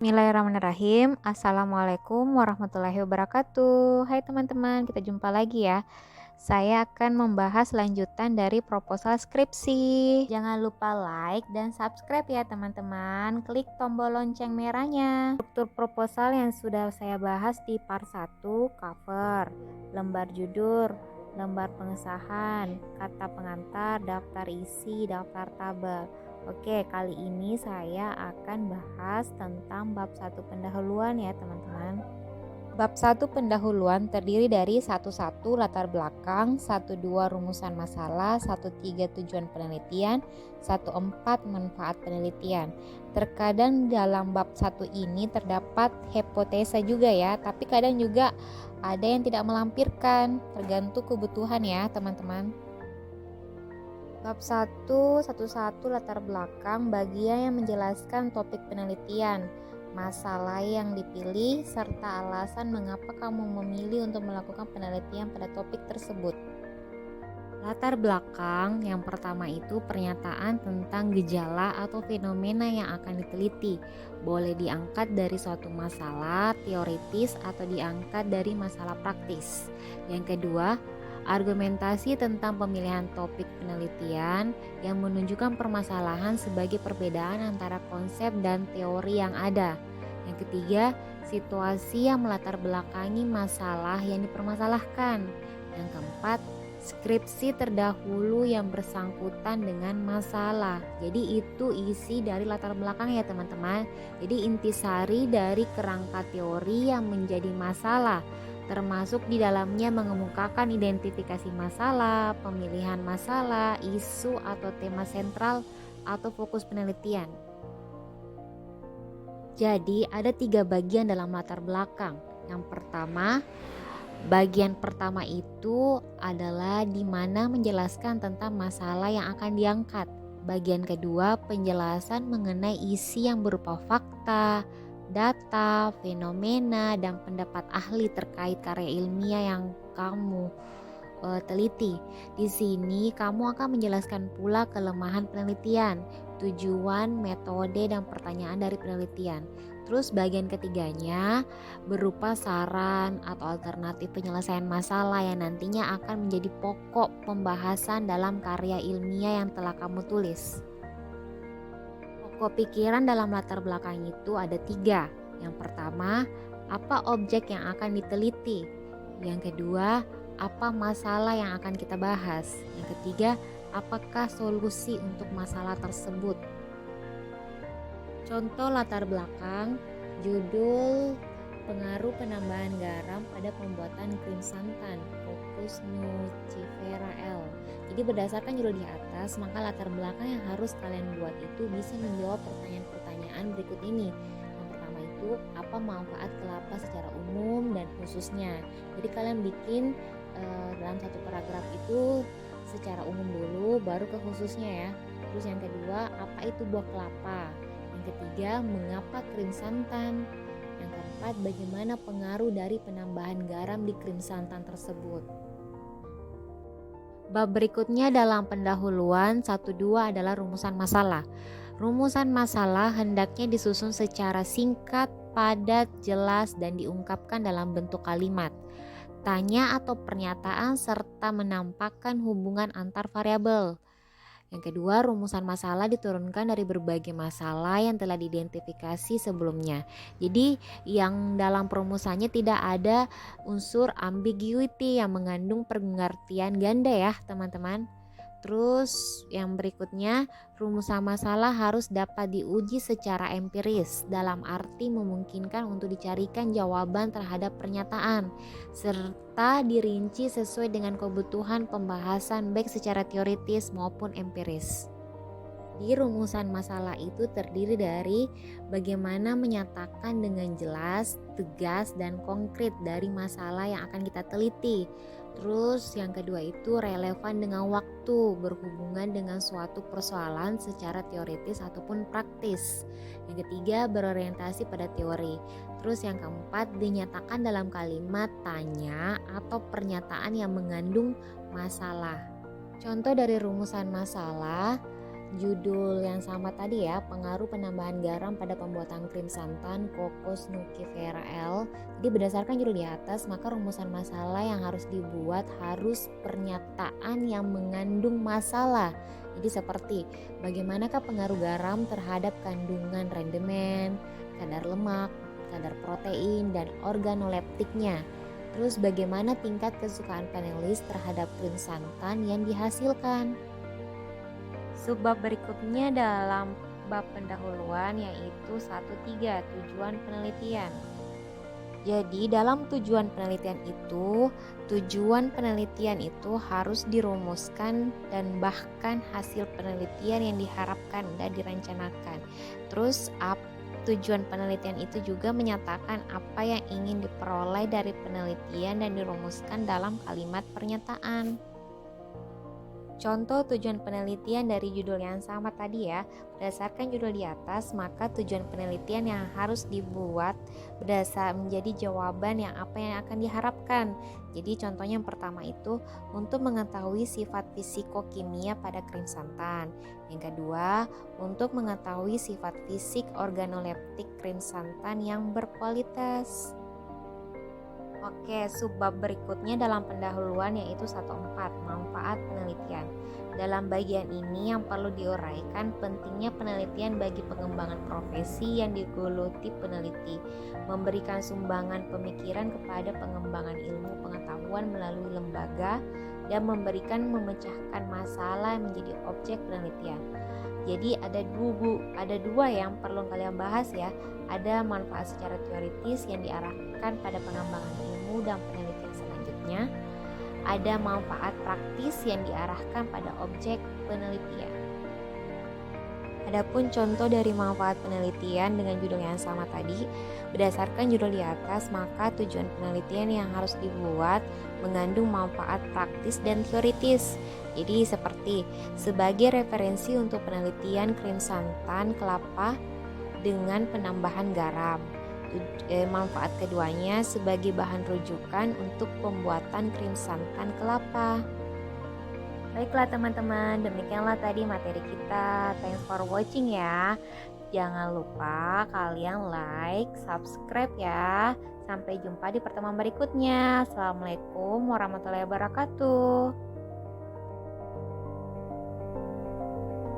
Bismillahirrahmanirrahim. Assalamualaikum warahmatullahi wabarakatuh. Hai teman-teman, kita jumpa lagi ya. Saya akan membahas lanjutan dari proposal skripsi. Jangan lupa like dan subscribe ya teman-teman. Klik tombol lonceng merahnya. Struktur proposal yang sudah saya bahas di part 1, cover, lembar judul, lembar pengesahan, kata pengantar, daftar isi, daftar tabel. Oke, kali ini saya akan bahas tentang bab 1 pendahuluan ya teman-teman. Bab 1 pendahuluan terdiri dari 1.1 latar belakang, 1.2 rumusan masalah, 1.3 tujuan penelitian, 1.4 manfaat penelitian. Terkadang dalam bab 1 ini terdapat hipotesa juga ya, tapi kadang juga ada yang tidak melampirkan, tergantung kebutuhan ya teman-teman. Bab 1, 1.1 latar belakang bagian yang menjelaskan topik penelitian, masalah yang dipilih, serta alasan mengapa kamu memilih untuk melakukan penelitian pada topik tersebut. Latar belakang yang pertama itu pernyataan tentang gejala atau fenomena yang akan diteliti. Boleh diangkat dari suatu masalah teoritis atau diangkat dari masalah praktis. Yang kedua, argumentasi tentang pemilihan topik penelitian yang menunjukkan permasalahan sebagai perbedaan antara konsep dan teori yang ada. Yang ketiga, situasi yang melatar belakangi masalah yang dipermasalahkan. Yang keempat, skripsi terdahulu yang bersangkutan dengan masalah. Jadi itu isi dari latar belakang ya teman-teman. Jadi intisari dari kerangka teori yang menjadi masalah, termasuk di dalamnya mengemukakan identifikasi masalah, pemilihan masalah, isu atau tema sentral atau fokus penelitian. Jadi ada 3 bagian dalam latar belakang. Yang pertama, bagian pertama itu adalah di mana menjelaskan tentang masalah yang akan diangkat. Bagian kedua, penjelasan mengenai isi yang berupa fakta, data, fenomena, dan pendapat ahli terkait karya ilmiah yang kamu teliti. Di sini kamu akan menjelaskan pula kelemahan penelitian, tujuan, metode, dan pertanyaan dari penelitian. Terus bagian ketiganya berupa saran atau alternatif penyelesaian masalah yang nantinya akan menjadi pokok pembahasan dalam karya ilmiah yang telah kamu tulis. Pokok pikiran dalam latar belakang itu ada 3. Yang pertama, apa objek yang akan diteliti? Yang kedua, apa masalah yang akan kita bahas? Yang ketiga, apakah solusi untuk masalah tersebut? Contoh latar belakang, judul pengaruh penambahan garam pada pembuatan krim santan, fokus Nucifera L. Jadi berdasarkan judul di atas, maka latar belakang yang harus kalian buat itu bisa menjawab pertanyaan-pertanyaan berikut ini. Yang pertama itu, apa manfaat kelapa secara umum dan khususnya. Jadi kalian bikin dalam satu paragraf itu secara umum dulu, baru ke khususnya ya. Terus yang kedua, apa itu buah kelapa? Yang ketiga, mengapa krim santan? Yang keempat, bagaimana pengaruh dari penambahan garam di krim santan tersebut? Bab berikutnya dalam pendahuluan 1-2 adalah rumusan masalah. Rumusan masalah hendaknya disusun secara singkat, padat, jelas, dan diungkapkan dalam bentuk kalimat, tanya atau pernyataan, serta menampakkan hubungan antar variabel. Yang kedua, rumusan masalah diturunkan dari berbagai masalah yang telah diidentifikasi sebelumnya. Jadi yang dalam perumusannya tidak ada unsur ambiguity yang mengandung pengertian ganda ya teman-teman. Terus yang berikutnya, rumusan masalah harus dapat diuji secara empiris, dalam arti memungkinkan untuk dicarikan jawaban terhadap pernyataan, serta dirinci sesuai dengan kebutuhan pembahasan baik secara teoritis maupun empiris. Di rumusan masalah itu terdiri dari bagaimana menyatakan dengan jelas, tegas, dan konkret dari masalah yang akan kita teliti. Terus yang kedua itu relevan dengan waktu, berhubungan dengan suatu persoalan secara teoritis ataupun praktis. Yang ketiga berorientasi pada teori. Terus yang keempat dinyatakan dalam kalimat tanya atau pernyataan yang mengandung masalah. Contoh dari rumusan masalah, judul yang sama tadi ya, pengaruh penambahan garam pada pembuatan krim santan Cocos Nucifera L. Jadi berdasarkan judul di atas, maka rumusan masalah yang harus dibuat harus pernyataan yang mengandung masalah. Jadi seperti bagaimanakah pengaruh garam terhadap kandungan rendemen, kadar lemak, kadar protein, dan organoleptiknya. Terus bagaimana tingkat kesukaan panelis terhadap krim santan yang dihasilkan. Subbab berikutnya dalam bab pendahuluan yaitu 1.3 tujuan penelitian. Jadi dalam tujuan penelitian itu harus dirumuskan dan bahkan hasil penelitian yang diharapkan dan direncanakan. Terus tujuan penelitian itu juga menyatakan apa yang ingin diperoleh dari penelitian dan dirumuskan dalam kalimat pernyataan. Contoh tujuan penelitian dari judul yang sama tadi ya, berdasarkan judul di atas, maka tujuan penelitian yang harus dibuat berdasar menjadi jawaban yang apa yang akan diharapkan. Jadi contohnya yang pertama itu untuk mengetahui sifat fisikokimia pada krim santan. Yang kedua, untuk mengetahui sifat fisik organoleptik krim santan yang berkualitas. Oke, subbab berikutnya dalam pendahuluan yaitu 1.4 manfaat penelitian. Dalam bagian ini yang perlu diuraikan pentingnya penelitian bagi pengembangan profesi yang digeluti peneliti, memberikan sumbangan pemikiran kepada pengembangan ilmu pengetahuan melalui lembaga, dan memberikan memecahkan masalah yang menjadi objek penelitian. Jadi ada dua yang perlu kalian bahas ya. Ada manfaat secara teoritis yang diarahkan pada pengembangan ilmu dan penelitian selanjutnya. Ada manfaat praktis yang diarahkan pada objek penelitian. Adapun contoh dari manfaat penelitian dengan judul yang sama tadi, berdasarkan judul di atas, maka tujuan penelitian yang harus dibuat mengandung manfaat praktis dan teoritis. Jadi seperti sebagai referensi untuk penelitian krim santan kelapa dengan penambahan garam. Manfaat keduanya sebagai bahan rujukan untuk pembuatan krim santan kelapa. Baiklah teman-teman, demikianlah tadi materi kita. Thanks for watching ya. Jangan lupa kalian like, subscribe ya. Sampai jumpa di pertemuan berikutnya. Assalamualaikum warahmatullahi wabarakatuh.